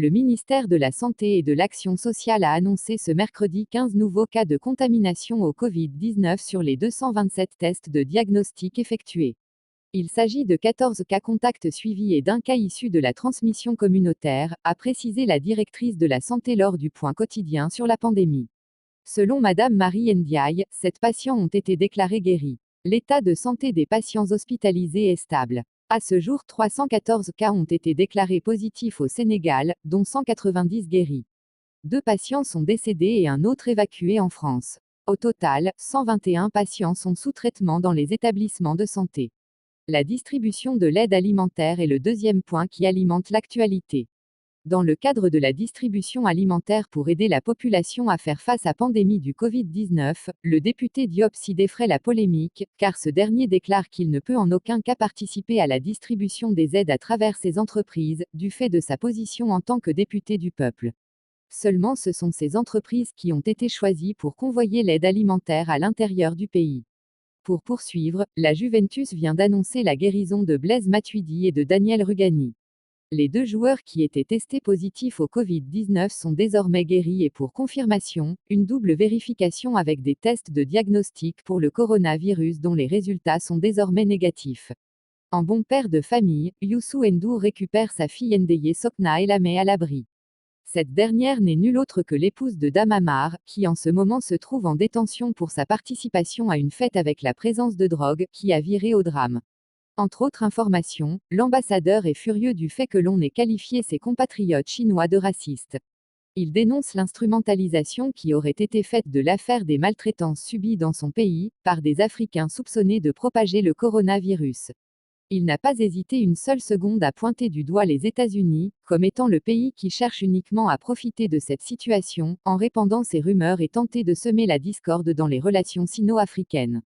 Le ministère de la Santé et de l'Action sociale a annoncé ce mercredi 15 nouveaux cas de contamination au Covid-19 sur les 227 tests de diagnostic effectués. Il s'agit de 14 cas contacts suivis et d'un cas issu de la transmission communautaire, a précisé la directrice de la santé lors du point quotidien sur la pandémie. Selon Madame Marie Ndiaye, 7 patients ont été déclarés guéris. L'état de santé des patients hospitalisés est stable. À ce jour, 314 cas ont été déclarés positifs au Sénégal, dont 190 guéris. 2 patients sont décédés et un autre évacué en France. Au total, 121 patients sont sous traitement dans les établissements de santé. La distribution de l'aide alimentaire est le deuxième point qui alimente l'actualité. Dans le cadre de la distribution alimentaire pour aider la population à faire face à la pandémie du Covid-19, le député Diop Sy défraie la polémique, car ce dernier déclare qu'il ne peut en aucun cas participer à la distribution des aides à travers ses entreprises, du fait de sa position en tant que député du peuple. Seulement ce sont ces entreprises qui ont été choisies pour convoyer l'aide alimentaire à l'intérieur du pays. Pour poursuivre, la Juventus vient d'annoncer la guérison de Blaise Matuidi et de Daniel Rugani. Les 2 joueurs qui étaient testés positifs au Covid-19 sont désormais guéris et pour confirmation, une double vérification avec des tests de diagnostic pour le coronavirus dont les résultats sont désormais négatifs. En bon père de famille, Youssou N'Dour récupère sa fille Ndeye Sokna et la met à l'abri. Cette dernière n'est nulle autre que l'épouse de Dame Amar, qui en ce moment se trouve en détention pour sa participation à une fête avec la présence de drogue, qui a viré au drame. Entre autres informations, l'ambassadeur est furieux du fait que l'on ait qualifié ses compatriotes chinois de racistes. Il dénonce l'instrumentalisation qui aurait été faite de l'affaire des maltraitances subies dans son pays, par des Africains soupçonnés de propager le coronavirus. Il n'a pas hésité une seule seconde à pointer du doigt les États-Unis, comme étant le pays qui cherche uniquement à profiter de cette situation, en répandant ces rumeurs et tenter de semer la discorde dans les relations sino-africaines.